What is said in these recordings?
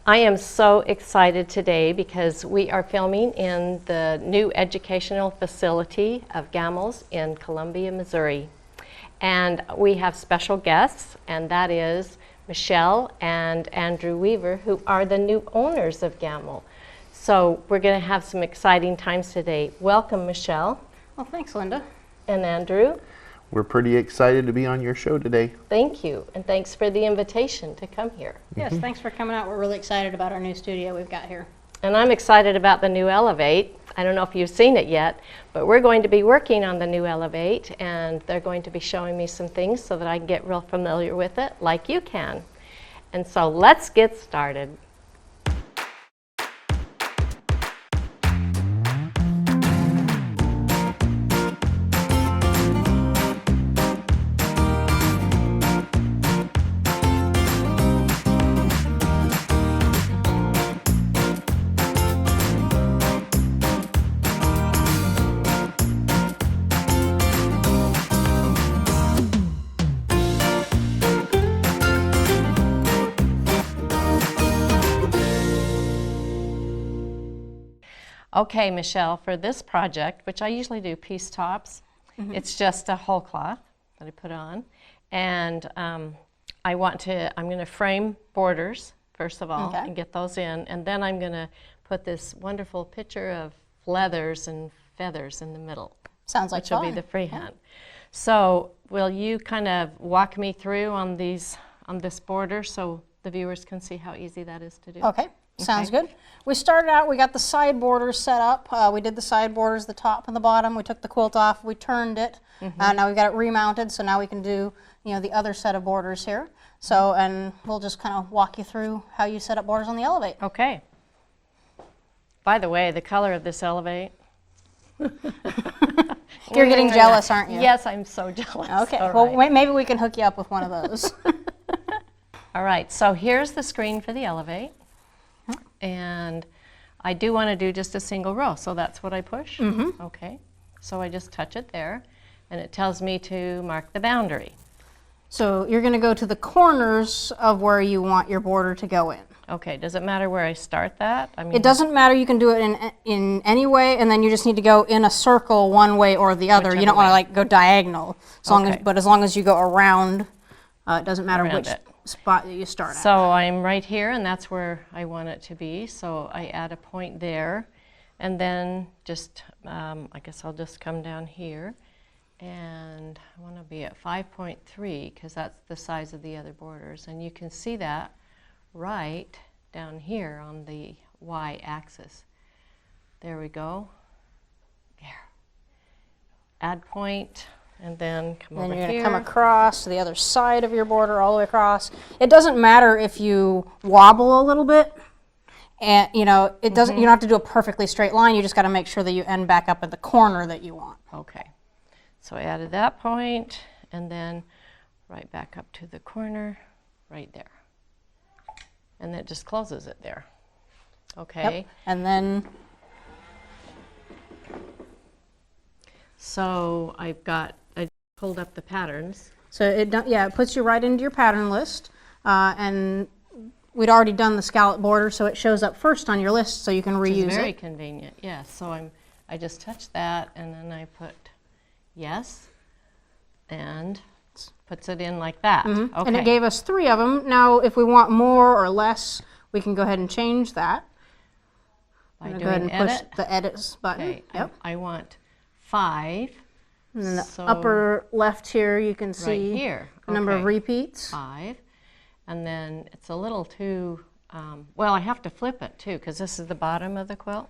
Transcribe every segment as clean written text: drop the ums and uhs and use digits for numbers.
I am so excited today because we are filming in the new educational facility of Gammill's in Columbia, Missouri. And we have special guests, and that is Michelle and Andrew Weaver, who are the new owners of Gammill. So we're going to have some exciting times today. Welcome, Michelle. Well, thanks, Linda. And Andrew. We're pretty excited to be on your show today. Thank you, and thanks for the invitation to come here. Yes, thanks for coming out. We're really excited about our new studio we've got here. And I'm excited about the new Elevate. I don't know if you've seen it yet, but we're going to be working on the new Elevate, and they're going to be showing me some things so that I can get real familiar with it, like you can. And so let's get started. Okay, Michelle, for this project, which I usually do piece tops, it's just a whole cloth that I put on. And I'm going to frame borders, first of all, and get those in. And then I'm going to put this wonderful picture of leathers and feathers in the middle. Sounds like fun. Which will be the freehand. So will you kind of walk me through on this border so the viewers can see how easy that is to do? Okay. Sounds good. We started out, we got the side borders set up. We did the side borders, the top and the bottom. We took the quilt off, we turned it. Now we've got it remounted, so now we can do, the other set of borders here. So, and we'll just kind of walk you through how you set up borders on the Elevate. Okay. By the way, the color of this Elevate. You're getting jealous, aren't you? Yes, I'm so jealous. Okay, well, maybe we can hook you up with one of those. All right, so here's the screen for the Elevate. And I do want to do just a single row, so that's what I push. Okay, so I just touch it there, and it tells me to mark the boundary. So you're going to go to the corners of where you want your border to go in. Okay, does it matter where I start that? I mean, it doesn't matter. You can do it in any way, and then you just need to go in a circle one way or the other. You don't want to like go diagonal, but as long as you go around, it doesn't matter which spot that you start at. So I'm right here, and that's where I want it to be. So I add a point there, and then just, I guess I'll just come down here, and I want to be at 5.3 because that's the size of the other borders. And you can see that right down here on the y-axis. There we go. There. Add point. And then come over here. Then you're going to come across to the other side of your border, all the way across. It doesn't matter if you wobble a little bit, and it doesn't. You don't have to do a perfectly straight line. You just got to make sure that you end back up at the corner that you want. Okay. So I added that point, and then right back up to the corner, right there, and that just closes it there. Okay. Yep. And then. So I pulled up the patterns. So it puts you right into your pattern list, and we'd already done the scallop border, so it shows up first on your list, so you can reuse it. It's very convenient, yes. So I just touch that, and then I put yes, and puts it in like that. Okay. And it gave us 3 of them. Now, if we want more or less, we can go ahead and change that. By doing go ahead and edit. Push the edits button. Okay. Yep. I want 5. And then the upper left here, you can see right here. the number of repeats. 5. And then it's a little too, well, I have to flip it too, because this is the bottom of the quilt.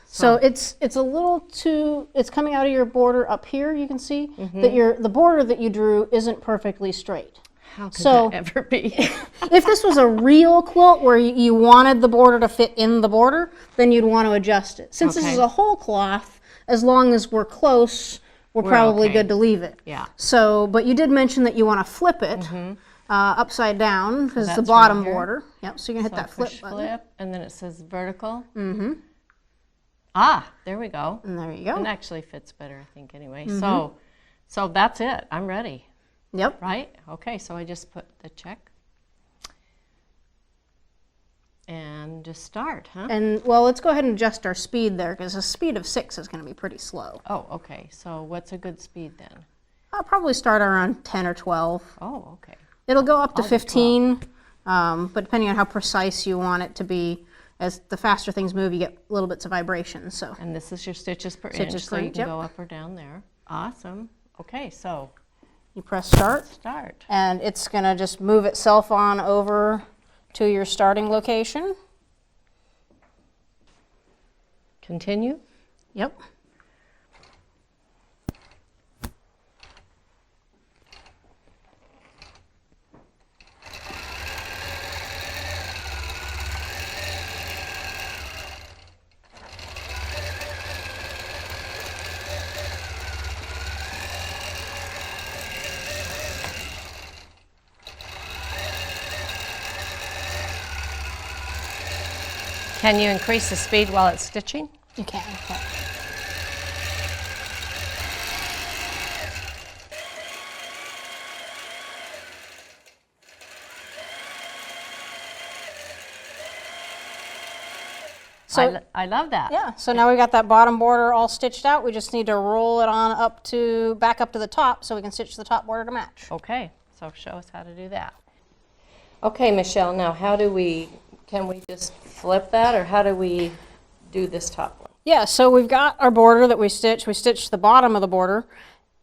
So it's a little too, it's coming out of your border up here, you can see that the border that you drew isn't perfectly straight. How could that ever be? If this was a real quilt where you wanted the border to fit in the border, then you'd want to adjust it. Since this is a whole cloth, as long as we're close, we're probably good to leave it. Yeah. So, but you did mention that you want to flip it upside down because the bottom border. Yep. So you're gonna hit that flip button. Flip, and then it says vertical. Ah, there we go. And there you go. It actually fits better, I think, anyway. So that's it. I'm ready. Yep. Right? Okay, so I just put the check. And just start, huh? And well, let's go ahead and adjust our speed there because a speed of 6 is going to be pretty slow. Oh, okay. So what's a good speed then? I'll probably start around 10 or 12. Oh, okay. It'll go up to I'll do 15, but depending on how precise you want it to be, as the faster things move, you get little bits of vibration. So. And this is your stitches per Stitches inch, per so you inch, can yep. go up or down there. Awesome. Okay, so You press start, start. and it's going to just move itself on over to your starting location. Continue. Yep. Can you increase the speed while it's stitching? You can. Yeah. So, I love that. yeah, so now we got that bottom border all stitched out. We just need to roll it on back up to the top so we can stitch the top border to match. Okay, so show us how to do that. Okay, Michelle, now can we just flip that, or how do we do this top one? Yeah, so we've got our border that we stitched. We stitched the bottom of the border,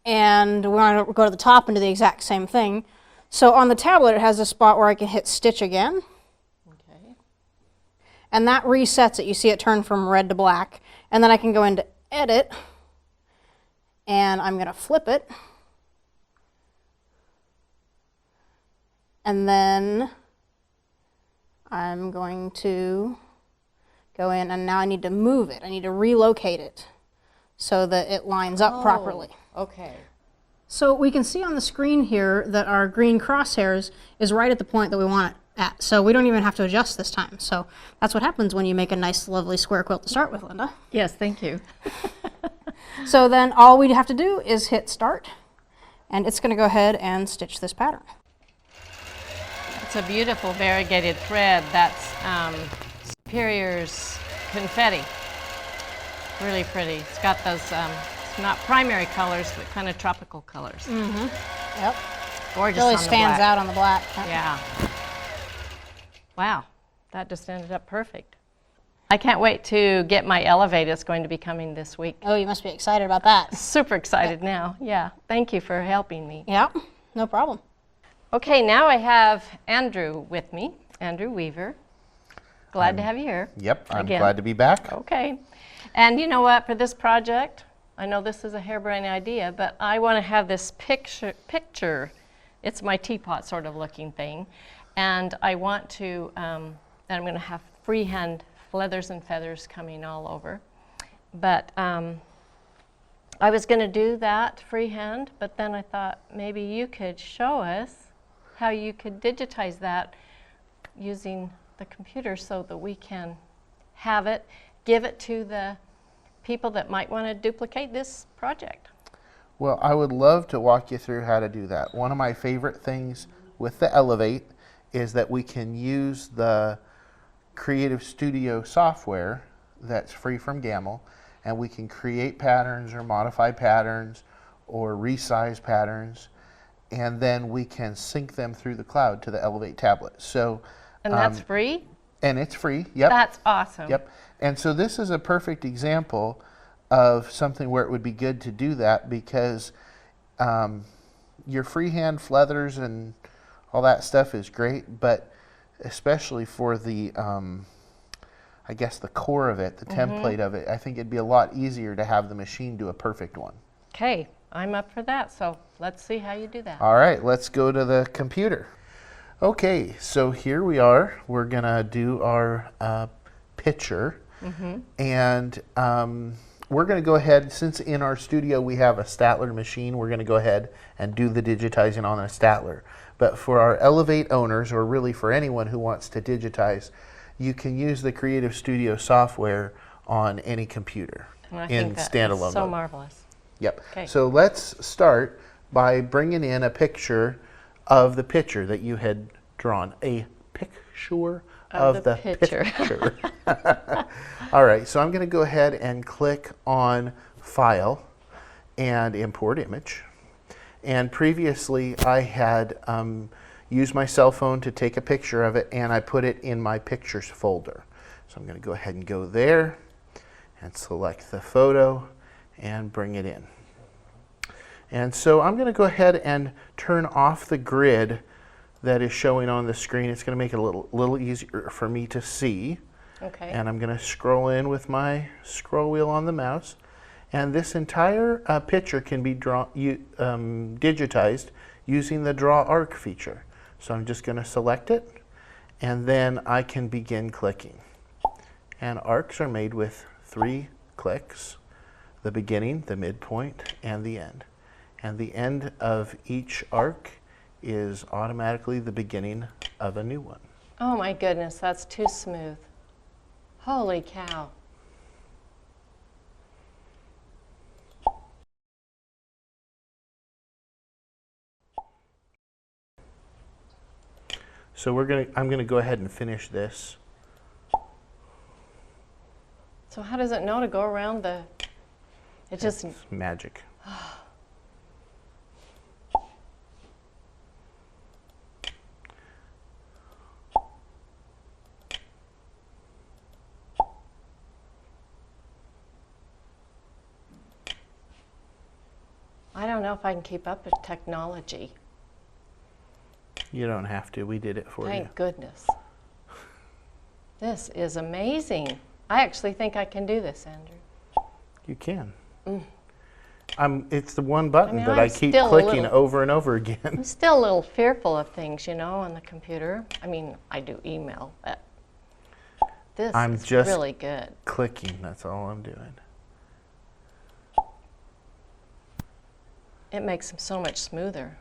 and we want to go to the top and do the exact same thing. So on the tablet, it has a spot where I can hit stitch again. Okay. And that resets it. You see it turn from red to black. And then I can go into edit, and I'm going to flip it. And then I'm going to go in, and now I need to move it. I need to relocate it so that it lines up properly. Okay. So we can see on the screen here that our green crosshairs is right at the point that we want it at. So we don't even have to adjust this time. So that's what happens when you make a nice, lovely square quilt to start with, Linda. Yes, thank you. So then all we have to do is hit start, and it's going to go ahead and stitch this pattern. It's a beautiful variegated thread. That's Superior's Confetti. Really pretty. It's got those, it's not primary colors, but kind of tropical colors. Mm-hmm. Yep. Gorgeous Really on the stands black. out on the black. Yeah. Wow, that just ended up perfect. I can't wait to get my Elevate. It's going to be coming this week. Oh, you must be excited about that. Super excited now. Yeah, thank you for helping me. Yeah, no problem. Okay, now I have Andrew with me, Andrew Weaver. Glad to have you here. Yep, I'm again. glad to be back. Okay. And you know what, for this project, I know this is a harebrained idea, but I want to have this picture. It's my teapot sort of looking thing. And I want to, and I'm going to have freehand leathers and feathers coming all over. But I was going to do that freehand, but then I thought maybe you could show us how you could digitize that using the computer so that we can have it, give it to the people that might want to duplicate this project. Well, I would love to walk you through how to do that. One of my favorite things with the Elevate is that we can use the CreativeStudio software that's free from Gammill, and we can create patterns or modify patterns or resize patterns, and then we can sync them through the cloud to the Elevate tablet. So, And that's free? and it's free. Yep. That's awesome. Yep. And so this is a perfect example of something where it would be good to do that, because your freehand feathers and all that stuff is great, but especially for the, I guess the core of it, the template of it, I think it'd be a lot easier to have the machine do a perfect one. Okay, I'm up for that, so let's see how you do that. All right, let's go to the computer. Okay, so here we are. We're gonna do our picture, and we're gonna go ahead, since in our studio we have a Statler machine, we're gonna go ahead and do the digitizing on a Statler. But for our Elevate owners, or really for anyone who wants to digitize, you can use the CreativeStudio software on any computer And I in think that standalone is so mode. marvelous. Yep. Okay. So let's start by bringing in a picture of the picture that you had drawn. A picture Of of the the picture. picture. All right, so I'm going to go ahead and click on File and Import Image. And previously I had used my cell phone to take a picture of it, and I put it in my Pictures folder. So I'm going to go ahead and go there and select the photo and bring it in. And so I'm going to go ahead and turn off the grid that is showing on the screen. It's going to make it a little easier for me to see. Okay. And I'm going to scroll in with my scroll wheel on the mouse. And this entire picture can be digitized using the Draw Arc feature. So I'm just going to select it, and then I can begin clicking. And arcs are made with 3 clicks: the beginning, the midpoint, and the end. And the end of each arc is automatically the beginning of a new one. Oh my goodness, that's too smooth. Holy cow. So I'm going to go ahead and finish this. So how does it know to go around the, it just, It's magic. I don't know if I can keep up with technology. You don't have to. We did it for you. Thank goodness. This is amazing. I actually think I can do this, Andrew. You can. It's the one button I mean, that I'm I keep still a clicking little- over and over again. I'm still a little fearful of things, you know, on the computer. I mean, I do email, but this I'm is just really good. clicking. That's all I'm doing. It makes them so much smoother.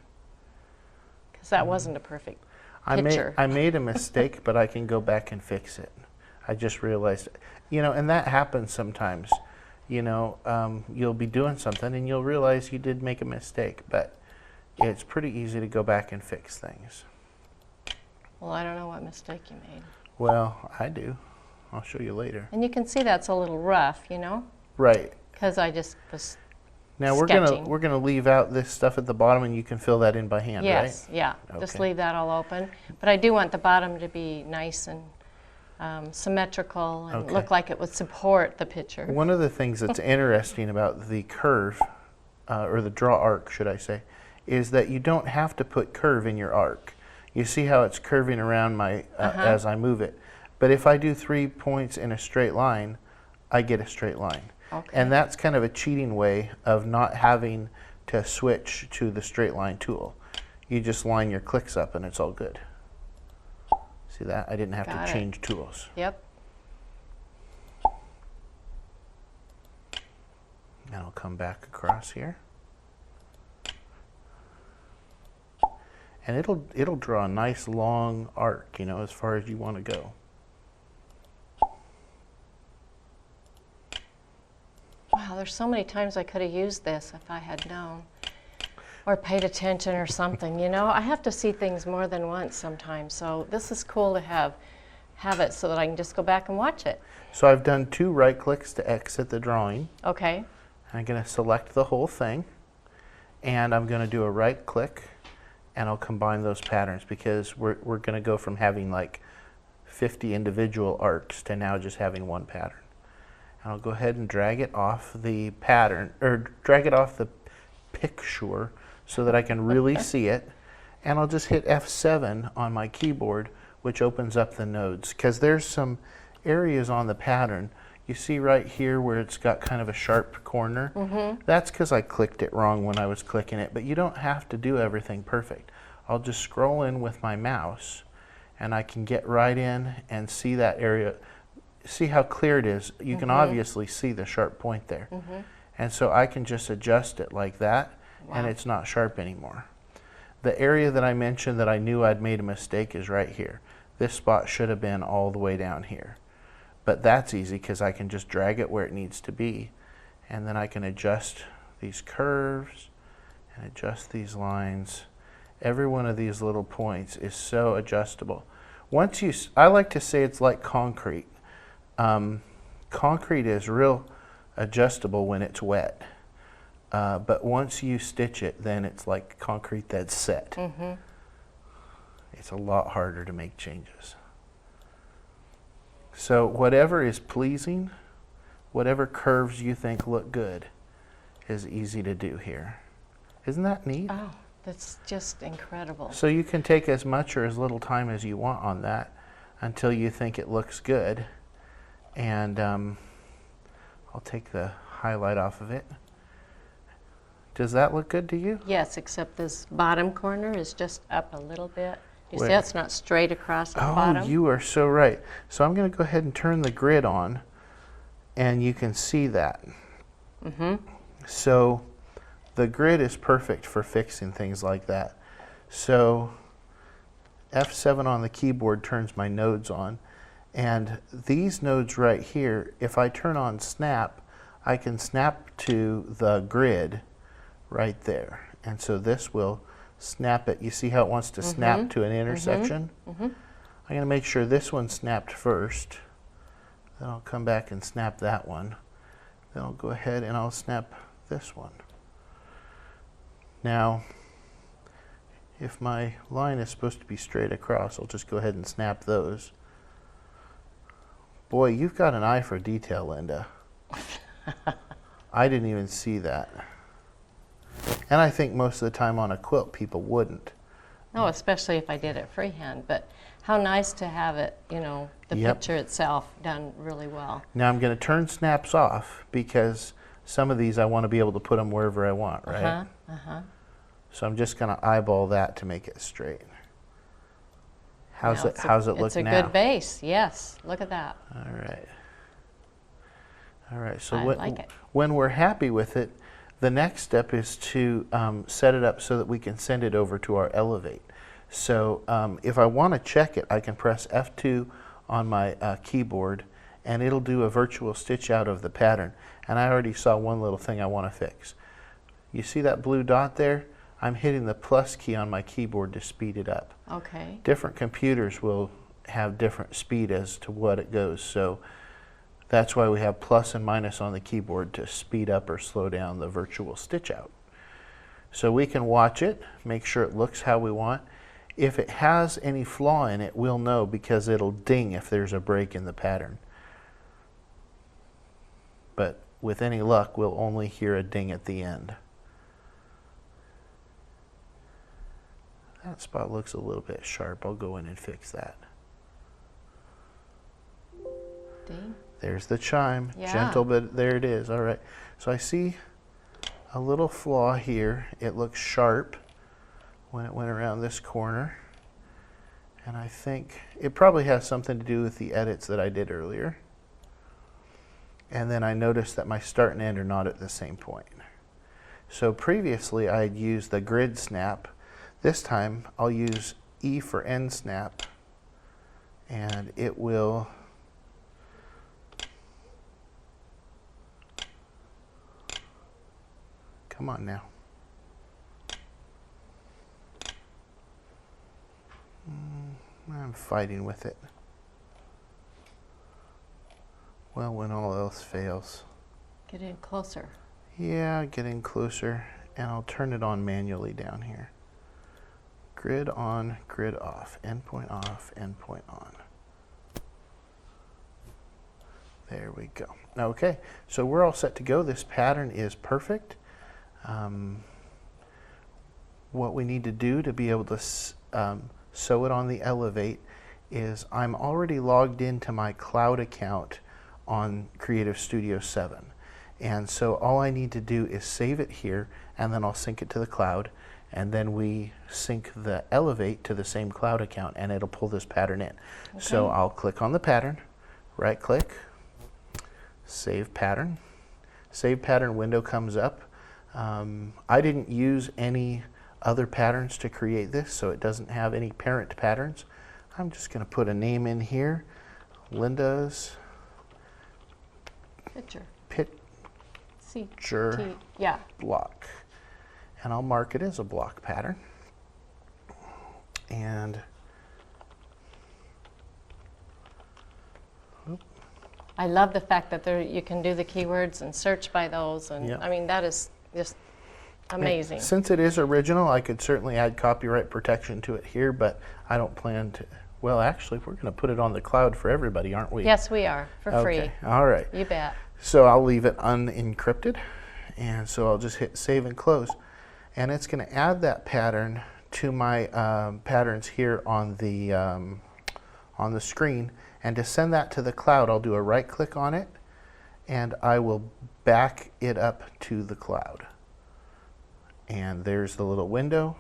Because that wasn't a perfect I picture. made a mistake, but I can go back and fix it. I just realized, you know, and that happens sometimes. You know, you'll be doing something and you'll realize you did make a mistake, but it's pretty easy to go back and fix things. Well, I don't know what mistake you made. Well, I do. I'll show you later. And you can see that's a little rough, you know, Right. because I just was Now sketching. we're gonna leave out this stuff at the bottom, and you can fill that in by hand, Yes, right? yeah. Just Okay. leave that all open. But I do want the bottom to be nice and symmetrical and Okay. look like it would support the picture. One of the things that's interesting about the curve, or the draw arc, should I say, is that you don't have to put curve in your arc. You see how it's curving around my as I move it. But if I do 3 points in a straight line, I get a straight line. Okay. And that's kind of a cheating way of not having to switch to the straight line tool. You just line your clicks up and it's all good. See that? I didn't have Got to it. change tools. Yep. And I'll come back across here. And it'll draw a nice long arc, you know, as far as you want to go. Wow, there's so many times I could have used this if I had known or paid attention or something, you know. I have to see things more than once sometimes, so this is cool to have it so that I can just go back and watch it. So I've done 2 right clicks to exit the drawing. Okay. I'm going to select the whole thing, and I'm going to do a right click, and I'll combine those patterns, because we're going to go from having like 50 individual arcs to now just having one pattern. And I'll go ahead and drag it off the pattern, or drag it off the picture so that I can really see it. And I'll just hit F7 on my keyboard, which opens up the nodes, because there's some areas on the pattern. You see right here where it's got kind of a sharp corner? That's because I clicked it wrong when I was clicking it, but you don't have to do everything perfect. I'll just scroll in with my mouse, and I can get right in and see that area. See how clear it is? You can obviously see the sharp point there. And so I can just adjust it like that, and it's not sharp anymore. The area that I mentioned that I knew I'd made a mistake is right here. This spot should have been all the way down here. But that's easy because I can just drag it where it needs to be, and then I can adjust these curves and adjust these lines. Every one of these little points is so adjustable. once you, I like to say it's like concrete. Concrete is real adjustable when it's wet, but once you stitch it, then it's like concrete that's set. It's a lot harder to make changes. So whatever is pleasing, whatever curves you think look good, is easy to do here. Isn't that neat? Oh, that's just incredible. So you can take as much or as little time as you want on that until you think it looks good. And I'll take the highlight off of it. Does that look good to you? Yes, except this bottom corner is just up a little bit. You see, Where? that's not straight across the Oh, bottom. you are so right. So I'm going to go ahead and turn the grid on, and you can see that. So the grid is perfect for fixing things like that. So F7 on the keyboard turns my nodes on, and these nodes right here, if I turn on snap, I can snap to the grid right there. And so this will snap it. You see how it wants to snap to an intersection? I'm going to make sure this one snapped first. Then I'll come back and snap that one. Then I'll go ahead and I'll snap this one. Now, if my line is supposed to be straight across, I'll just go ahead and snap those. Boy, you've got an eye for detail, Linda. I didn't even see that. And I think most of the time on a quilt, people wouldn't. No, especially if I did it freehand. But how nice to have it, you know, the picture itself done really well. Now I'm going to turn snaps off because some of these I want to be able to put them wherever I want, right? So I'm just going to eyeball that to make it straight. How's it look now? It's a good base, yes. Look at that. All right. All right, so I like it. when we're happy with it, the next step is to set it up so that we can send it over to our Elevate. So if I want to check it, I can press F2 on my keyboard, and it'll do a virtual stitch out of the pattern. And I already saw one little thing I want to fix. You see that blue dot there? I'm hitting the plus key on my keyboard to speed it up. Okay. Different computers will have different speed as to what it goes. So that's why we have plus and minus on the keyboard to speed up or slow down the virtual stitch out. So we can watch it, make sure it looks how we want. If it has any flaw in it, we'll know because it'll ding if there's a break in the pattern. But with any luck, we'll only hear a ding at the end. That spot looks a little bit sharp. I'll go in and fix that. Ding. There's the chime. Yeah. Gentle, but there it is. All right. So I see a little flaw here. It looks sharp when it went around this corner. And I think it probably has something to do with the edits that I did earlier. And then I noticed that my start and end are not at the same point. So previously I had used the grid snap. This time I'll use E for end snap, and it will come on now. I'm fighting with it. Well, when all else fails. Get in closer. Yeah, getting closer, and I'll turn it on manually down here. Grid on, grid off, endpoint off, endpoint on. There we go. Okay, so we're all set to go. This pattern is perfect. What we need to do to be able to sew it on the Elevate is I'm already logged into my cloud account on CreativeStudio 7. And so all I need to do is save it here, and then I'll sync it to the cloud, and then we sync the Elevate to the same cloud account, and it'll pull this pattern in. Okay. So I'll click on the pattern, right click, save pattern. Save pattern window comes up. I didn't use any other patterns to create this, so it doesn't have any parent patterns. I'm just going to put a name in here, Linda's Picture. Picture Yeah. block. And I'll mark it as a block pattern. And I love the fact that you can do the keywords and search by those, and Yeah. I mean, that is just amazing. Since it is original, I could certainly add copyright protection to it here, but I don't plan to. Well, actually, we're going to put it on the cloud for everybody, aren't we? Yes, we are, for free. Okay, all right. You bet. So I'll leave it unencrypted, and so I'll just hit save and close. And it's going to add that pattern to my patterns here on the screen. And to send that to the cloud, I'll do a right click on it, and I will back it up to the cloud. And there's the little window,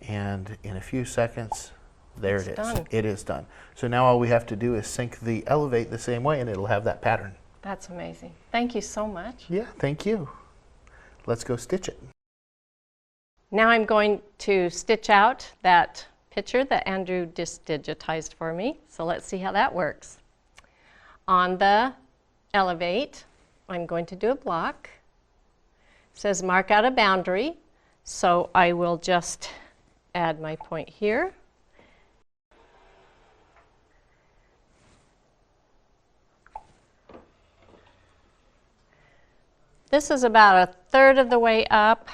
and in a few seconds, there it is. Done. It is done. So now all we have to do is sync the Elevate the same way, and it'll have that pattern. That's amazing. Thank you so much. Yeah, thank you. Let's go stitch it. Now I'm going to stitch out that picture that Andrew just digitized for me. So let's see how that works. On the Elevate, I'm going to do a block. It says mark out a boundary. So I will just add my point here. This is about 1/3 of the way up.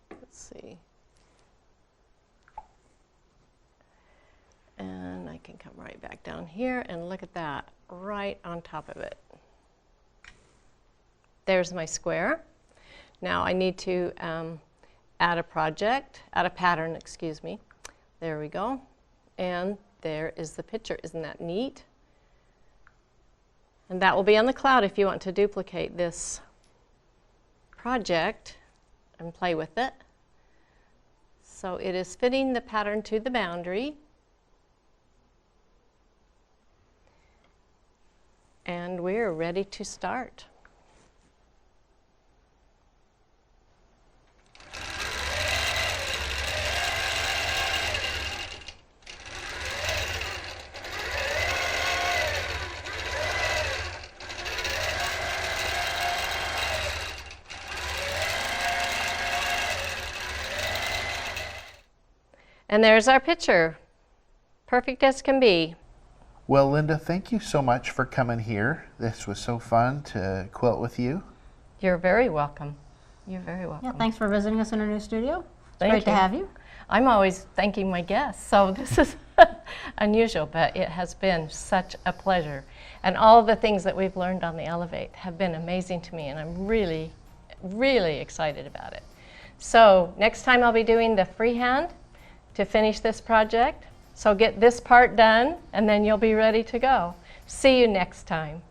Let's see. And I can come right back down here and look at that, right on top of it. There's my square. Now I need to add a pattern, excuse me. There we go. And there is the picture. Isn't that neat? And that will be on the cloud if you want to duplicate this project and play with it. So it is fitting the pattern to the boundary. And we're ready to start. And there's our picture, perfect as can be. Well, Linda, thank you so much for coming here. This was so fun to quilt with you. You're very welcome. You're very welcome. Yeah, thanks for visiting us in our new studio. It's Thank great to you. have you. I'm always thanking my guests, so this is unusual, but it has been such a pleasure. And all the things that we've learned on the Elevate have been amazing to me, and I'm really, really excited about it. So next time I'll be doing the freehand to finish this project. So get this part done, and then you'll be ready to go. See you next time.